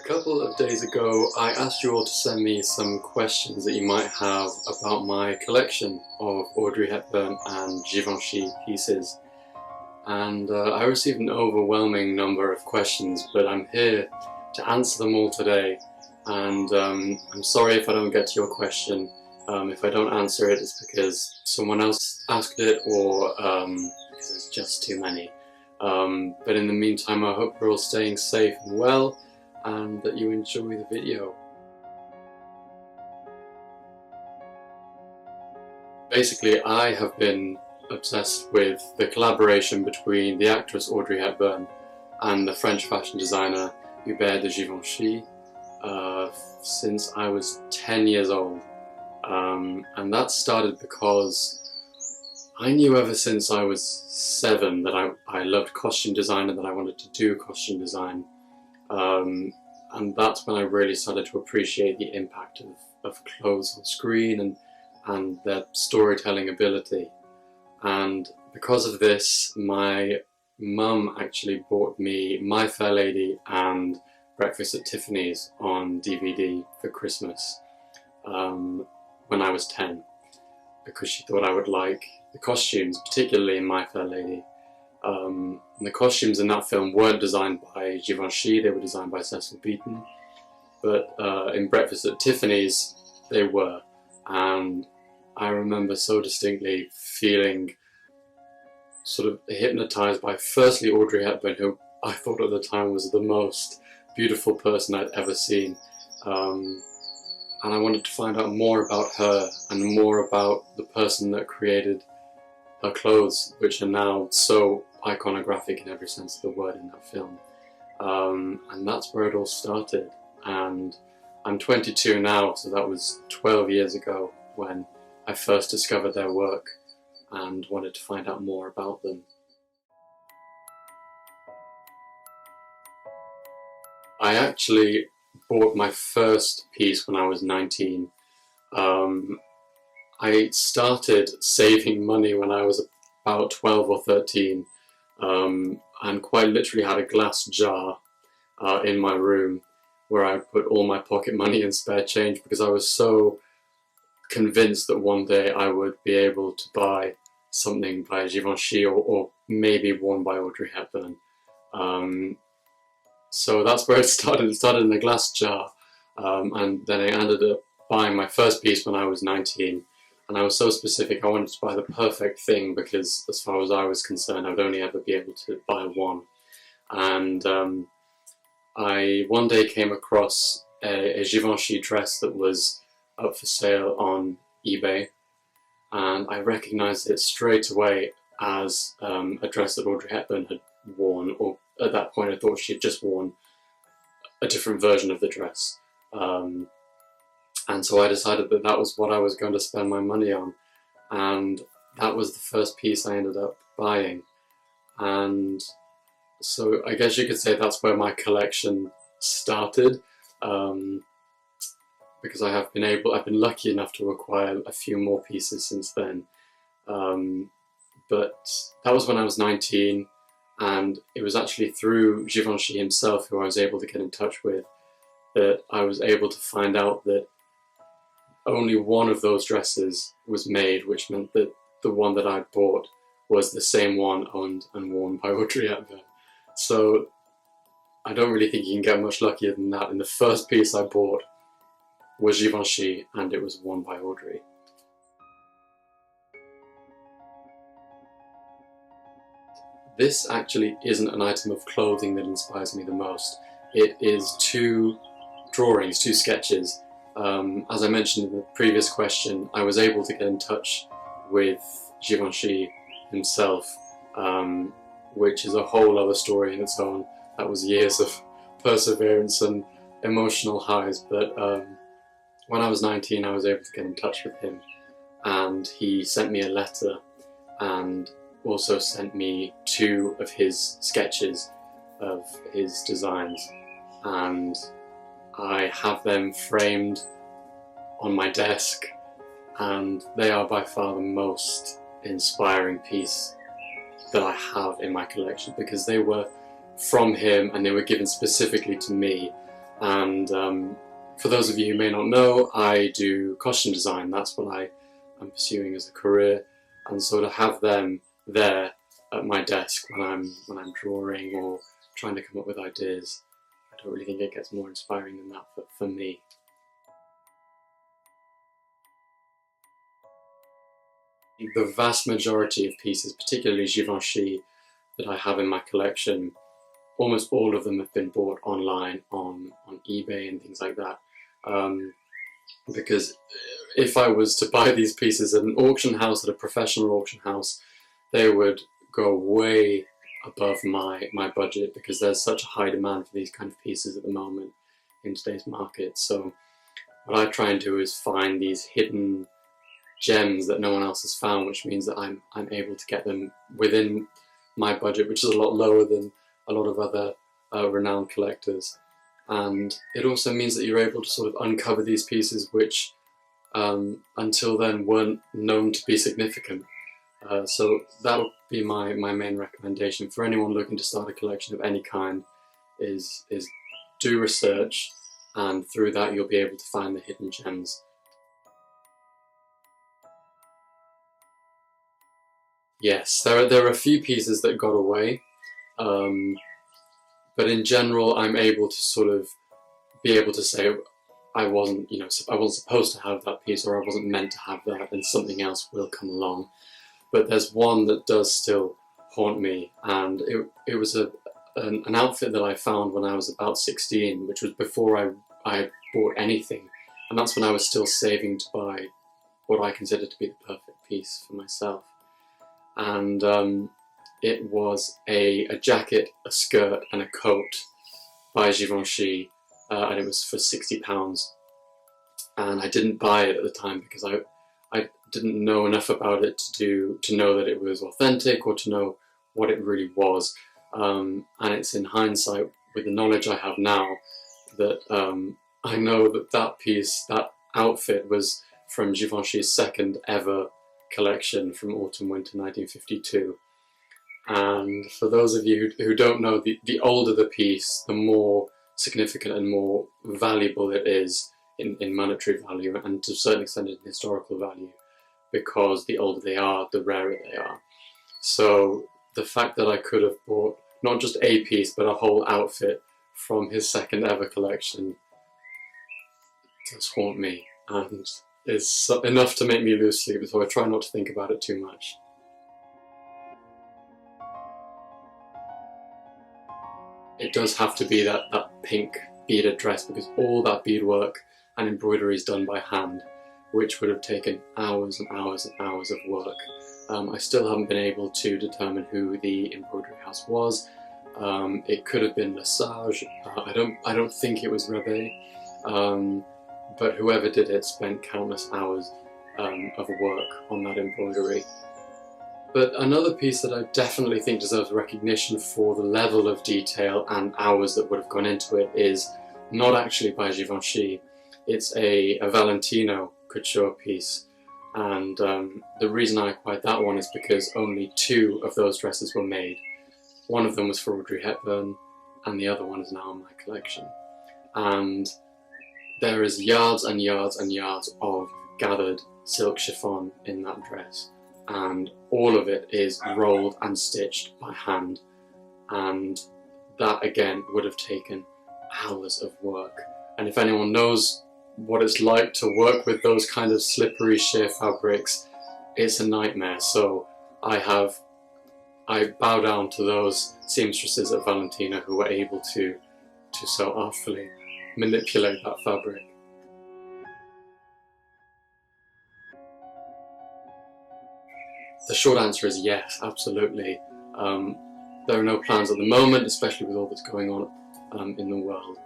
couple of days ago I asked you all to send me some questions that you might have about my collection of Audrey Hepburn and Givenchy pieces, and I received an overwhelming number of questions, but I'm here to answer them all today. And I'm sorry if I don't get to your question. If I don't answer it, it's because someone else asked it, or because there's just too many. But in the meantime, I hope you're all staying safe and well, and that you enjoy the video. Basically, I have been obsessed with the collaboration between the actress Audrey Hepburn and the French fashion designer Hubert de Givenchy since I was 10 years old. And that started because I knew ever since I was 7 that I loved costume design and that I wanted to do costume design. And that's when I really started to appreciate the impact of clothes on screen and their storytelling ability. And because of this, my mum actually bought me My Fair Lady and Breakfast at Tiffany's on DVD for Christmas when I was 10, because she thought I would like the costumes, particularly in My Fair Lady. And the costumes in that film weren't designed by Givenchy, they were designed by Cecil Beaton, but in Breakfast at Tiffany's they were. And I remember so distinctly feeling sort of hypnotised by firstly Audrey Hepburn, who I thought at the time was the most beautiful person I'd ever seen. And I wanted to find out more about her and more about the person that created her clothes, which are now so iconographic in every sense of the word in that film. And that's where it all started. And I'm 22 now, so that was 12 years ago when I first discovered their work and wanted to find out more about them. I actually bought my first piece when I was 19. I started saving money when I was about 12 or 13, and quite literally had a glass jar in my room where I put all my pocket money and spare change, because I was so convinced that one day I would be able to buy something by Givenchy or maybe one by Audrey Hepburn. So that's where it started. It started in a glass jar, and then I ended up buying my first piece when I was 19. And I was so specific, I wanted to buy the perfect thing, because as far as I was concerned, I would only ever be able to buy one. And I one day came across a Givenchy dress that was up for sale on eBay, and I recognised it straight away as a dress that Audrey Hepburn had worn, or at that point I thought she had just worn a different version of the dress. And so I decided that that was what I was going to spend my money on, and that was the first piece I ended up buying. And so I guess you could say that's where my collection started, because I've been lucky enough to acquire a few more pieces since then. But that was when I was 19, and it was actually through Givenchy himself, who I was able to get in touch with, that I was able to find out that only one of those dresses was made, which meant that the one that I bought was the same one owned and worn by Audrey Hepburn. So I don't really think you can get much luckier than that. And the first piece I bought was Givenchy, and it was worn by Audrey. This actually isn't an item of clothing that inspires me the most. It is two drawings, two sketches. As I mentioned in the previous question, I was able to get in touch with Givenchy himself, which is a whole other story in its own. That was years of perseverance and emotional highs, but when I was 19 I was able to get in touch with him, and he sent me a letter and also sent me 2 of his sketches of his designs, and I have them framed on my desk, and they are by far the most inspiring piece that I have in my collection, because they were from him and they were given specifically to me, And for those of you who may not know, I do costume design. That's what I'm pursuing as a career, and so to have them there at my desk when I'm drawing or trying to come up with ideas, I don't really think it gets more inspiring than that for me. The vast majority of pieces, particularly Givenchy, that I have in my collection, almost all of them have been bought online on eBay and things like that. Because if I was to buy these pieces at an auction house, at a professional auction house, they would go way above my budget, because there's such a high demand for these kind of pieces at the moment in today's market. So what I try and do is find these hidden gems that no one else has found, which means that I'm able to get them within my budget, which is a lot lower than a lot of other renowned collectors. And it also means that you're able to sort of uncover these pieces which until then weren't known to be significant. So that would be my main recommendation for anyone looking to start a collection of any kind, is do research, and through that you'll be able to find the hidden gems. Yes, there are a few pieces that got away, but in general I'm able to sort of be able to say I wasn't supposed to have that piece, or I wasn't meant to have that, and something else will come along. But there's one that does still haunt me, and it was an outfit that I found when I was about 16, which was before I bought anything, and that's when I was still saving to buy what I considered to be the perfect piece for myself. And it was a jacket, a skirt and a coat by Givenchy, and it was for £60. And I didn't buy it at the time because I didn't know enough about it to know that it was authentic, or to know what it really was. And it's in hindsight, with the knowledge I have now, that I know that piece, that outfit, was from Givenchy's second ever collection from autumn-winter 1952. And for those of you who don't know, the older the piece, the more significant and more valuable it is in monetary value, and to a certain extent in historical value, because the older they are, the rarer they are. So the fact that I could have bought not just a piece, but a whole outfit from his second ever collection does haunt me, and is enough to make me lose sleep, so I try not to think about it too much. It does have to be that pink beaded dress, because all that beadwork and embroidery is done by hand, which would have taken hours and hours and hours of work. I still haven't been able to determine who the embroidery house was. It could have been Lesage. I don't think it was Rebet. But whoever did it spent countless hours of work on that embroidery. But another piece that I definitely think deserves recognition for the level of detail and hours that would have gone into it is not actually by Givenchy. It's a Valentino couture piece, and the reason I acquired that one is because only 2 of those dresses were made. One of them was for Audrey Hepburn, and the other one is now in my collection. And there is yards and yards and yards of gathered silk chiffon in that dress, and all of it is rolled and stitched by hand, and that again would have taken hours of work. And if anyone knows what it's like to work with those kind of slippery sheer fabrics, it's a nightmare. So I bow down to those seamstresses at Valentino who were able to so artfully manipulate that fabric. The short answer is yes, absolutely. There are no plans at the moment, especially with all that's going on in the world.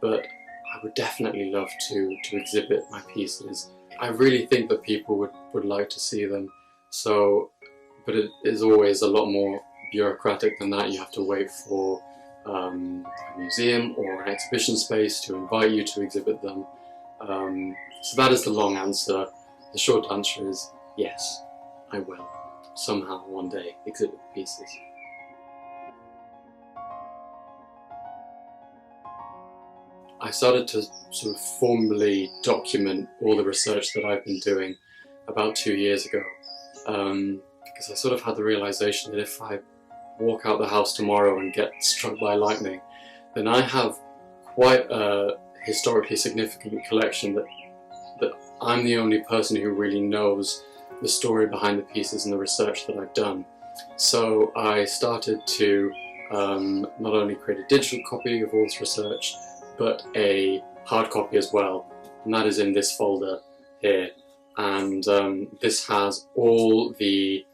But I would definitely love to exhibit my pieces. I really think that people would like to see them. So, but it is always a lot more bureaucratic than that. You have to wait for a museum or an exhibition space to invite you to exhibit them. So that is the long answer. The short answer is yes, I will somehow one day exhibit pieces. I started to sort of formally document all the research that I've been doing about 2 years ago, because I sort of had the realization that if I walk out the house tomorrow and get struck by lightning, then I have quite a historically significant collection that I'm the only person who really knows the story behind the pieces and the research that I've done. So I started to not only create a digital copy of all this research, but a hard copy as well, and that is in this folder here. And this has all the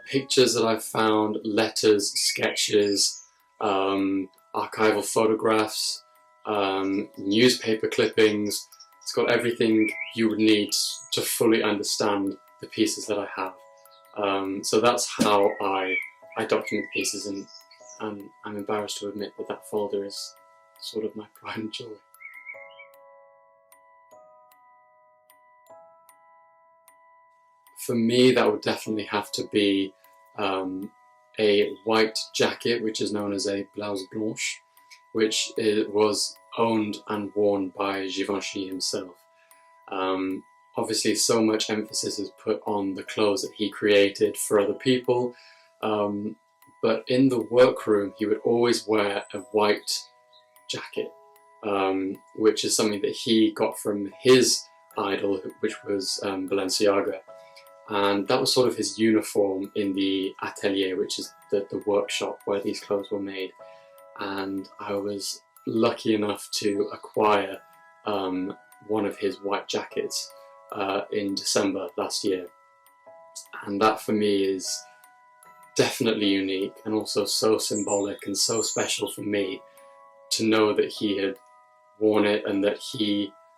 pictures that I've found, letters, sketches, archival photographs, newspaper clippings. It's got everything you would need to fully understand the pieces that I have. So that's how I document pieces, and I'm embarrassed to admit that that folder is sort of my pride and joy. For me, that would definitely have to be a white jacket, which is known as a blouse blanche, which was owned and worn by Givenchy himself. Obviously, so much emphasis is put on the clothes that he created for other people, but in the workroom he would always wear a white jacket, which is something that he got from his idol, which was Balenciaga. And that was sort of his uniform in the atelier, which is the workshop where these clothes were made. And I was lucky enough to acquire one of his white jackets in December last year. And that for me is definitely unique, and also so symbolic and so special for me to know that he had worn it, and that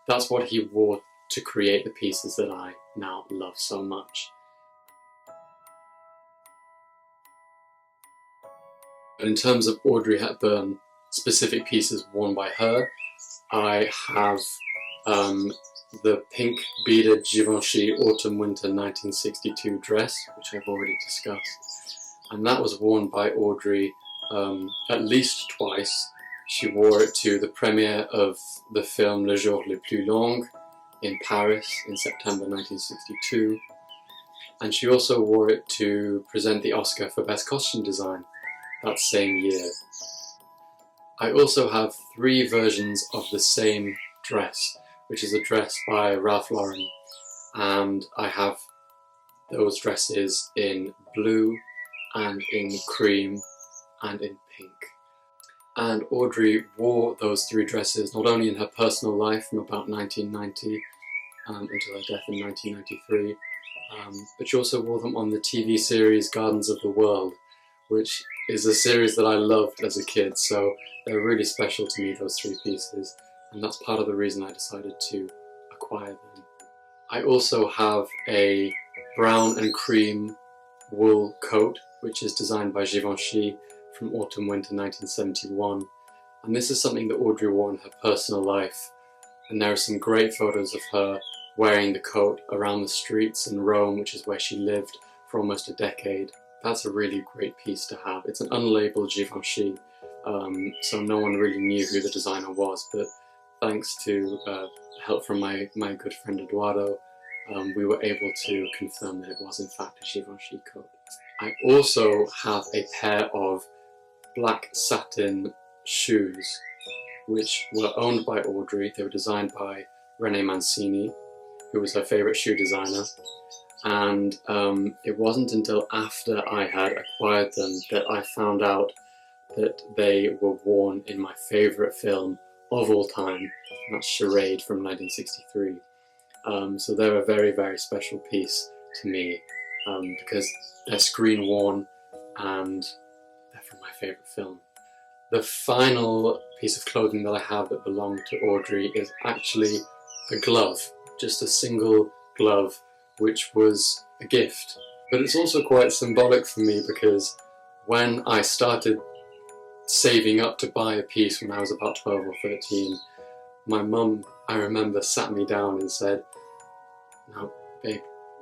that's what he wore to create the pieces that I now love so much. In terms of Audrey Hepburn, specific pieces worn by her, I have the pink beaded Givenchy Autumn-Winter 1962 dress, which I've already discussed. And that was worn by Audrey at least twice. She wore it to the premiere of the film Le Jour le plus long in Paris in September 1962, and she also wore it to present the Oscar for Best Costume Design that same year. I also have 3 versions of the same dress, which is a dress by Ralph Lauren, and I have those dresses in blue and in cream and in pink. And Audrey wore those 3 dresses not only in her personal life from about 1990 until her death in 1993, but she also wore them on the TV series Gardens of the World, which is a series that I loved as a kid, so they're really special to me, those 3 pieces, and that's part of the reason I decided to acquire them. I also have a brown and cream wool coat, which is designed by Givenchy from Autumn-Winter 1971, and this is something that Audrey wore in her personal life, and there are some great photos of her wearing the coat around the streets in Rome, which is where she lived for almost a decade. That's a really great piece to have. It's an unlabeled Givenchy, so no one really knew who the designer was, but thanks to help from my good friend Eduardo, we were able to confirm that it was in fact a Givenchy coat. I also have a pair of black satin shoes, which were owned by Audrey. They were designed by René Mancini, who was her favourite shoe designer, and it wasn't until after I had acquired them that I found out that they were worn in my favourite film of all time, and that's Charade from 1963. So they're a very, very special piece to me, because they're screen worn and they're from my favourite film. The final piece of clothing that I have that belonged to Audrey is actually a glove, just a single glove, which was a gift. But it's also quite symbolic for me, because when I started saving up to buy a piece when I was about 12 or 13, my mum, I remember, sat me down and said, "Now, babe,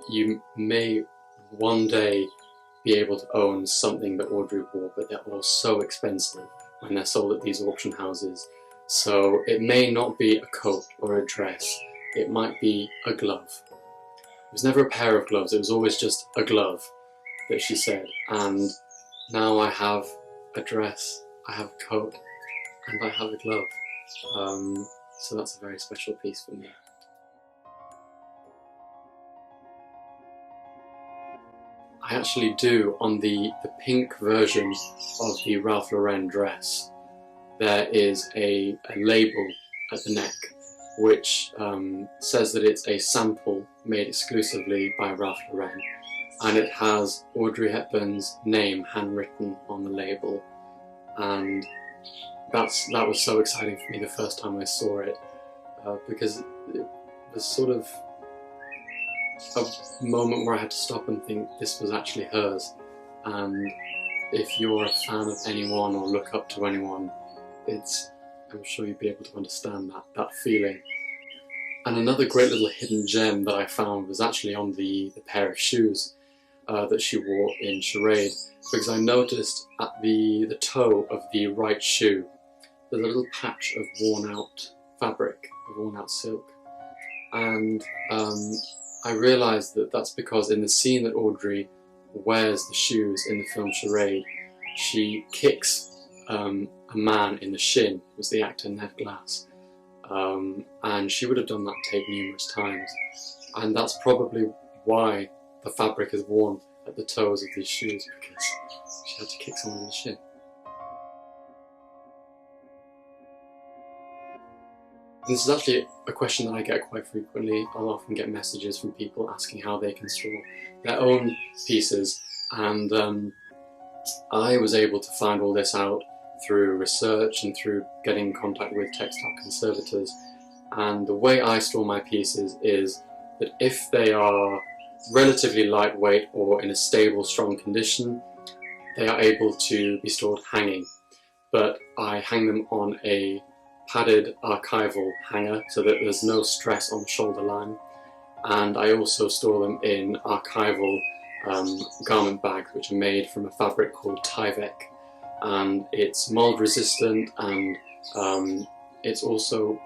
you may one day be able to own something that Audrey wore, but they're all so expensive when they're sold at these auction houses. So it may not be a coat or a dress, it might be a glove. It was never a pair of gloves, it was always just a glove that she said. And now I have a dress, I have a coat, and I have a glove. So that's a very special piece for me. I actually do, on the pink version of the Ralph Lauren dress, there is a label at the neck which says that it's a sample made exclusively by Ralph Lauren, and it has Audrey Hepburn's name handwritten on the label, and that was so exciting for me the first time I saw it, because it was sort of a moment where I had to stop and think this was actually hers. And if you're a fan of anyone or look up to anyone, I'm sure you'd be able to understand that feeling. And another great little hidden gem that I found was actually on the pair of shoes that she wore in Charade, because I noticed at the toe of the right shoe there's a little patch of worn out fabric, of worn out silk, and I realised that that's because in the scene that Audrey wears the shoes in the film Charade, she kicks a man in the shin. It was the actor Ned Glass, and she would have done that take numerous times, and that's probably why the fabric is worn at the toes of these shoes, because she had to kick someone in the shin. This is actually a question that I get quite frequently. I'll often get messages from people asking how they can store their own pieces, and I was able to find all this out through research and through getting in contact with textile conservators. And the way I store my pieces is that if they are relatively lightweight or in a stable, strong condition, they are able to be stored hanging. But I hang them on a padded archival hanger so that there's no stress on the shoulder line, and I also store them in archival garment bags which are made from a fabric called Tyvek, and it's mold resistant, and it's also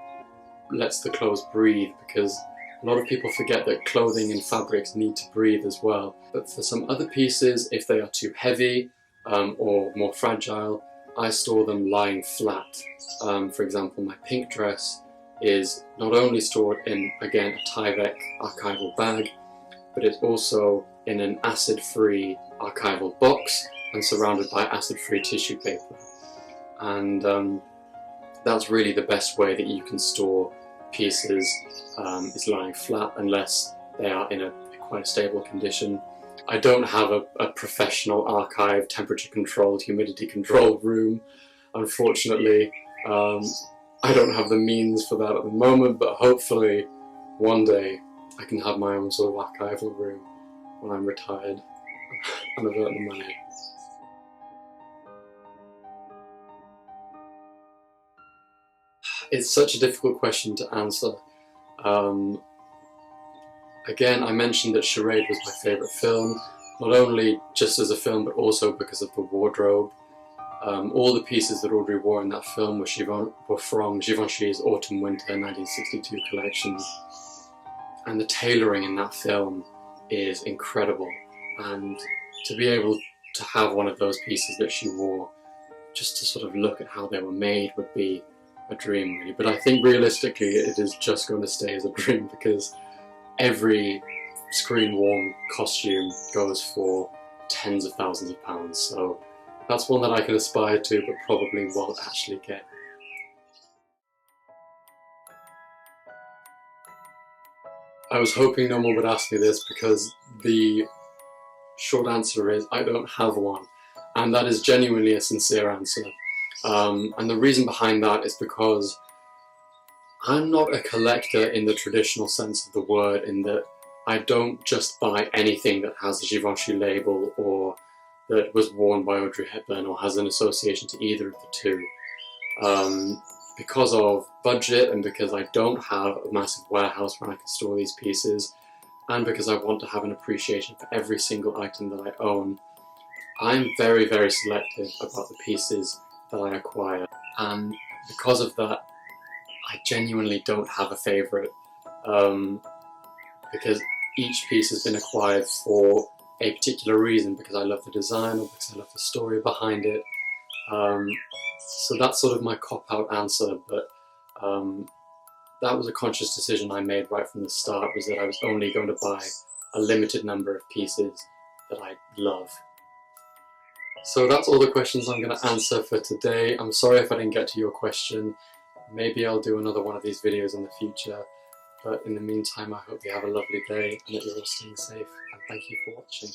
lets the clothes breathe, because a lot of people forget that clothing and fabrics need to breathe as well. But for some other pieces, if they are too heavy or more fragile, I store them lying flat. For example, my pink dress is not only stored in, again, a Tyvek archival bag, but it's also in an acid-free archival box and surrounded by acid-free tissue paper. And that's really the best way that you can store pieces, is lying flat, unless they are in a quite stable condition. I don't have a professional archive, temperature-controlled, humidity-controlled room, unfortunately. I don't have the means for that at the moment, but hopefully one day I can have my own sort of archival room when I'm retired and I've earned the money. It's such a difficult question to answer. Again, I mentioned that Charade was my favourite film, not only just as a film but also because of the wardrobe. All the pieces that Audrey wore in that film were from Givenchy's Autumn-Winter 1962 collection, and the tailoring in that film is incredible, and to be able to have one of those pieces that she wore, just to sort of look at how they were made, would be a dream really. But I think realistically it is just going to stay as a dream, because every screen-worn costume goes for tens of thousands of pounds, so that's one that I can aspire to but probably won't actually get. I was hoping no one would ask me this, because the short answer is I don't have one, and that is genuinely a sincere answer. And the reason behind that is because I'm not a collector in the traditional sense of the word, in that I don't just buy anything that has a Givenchy label or that was worn by Audrey Hepburn or has an association to either of the two. Because of budget, and because I don't have a massive warehouse where I can store these pieces, and because I want to have an appreciation for every single item that I own, I'm very, very selective about the pieces that I acquire. And because of that, I genuinely don't have a favourite, because each piece has been acquired for a particular reason, because I love the design or because I love the story behind it. So that's sort of my cop-out answer, but that was a conscious decision I made right from the start, was that I was only going to buy a limited number of pieces that I love. So that's all the questions I'm going to answer for today. I'm sorry if I didn't get to your question. Maybe I'll do another one of these videos in the future. But in the meantime, I hope you have a lovely day and that you're all staying safe. And thank you for watching.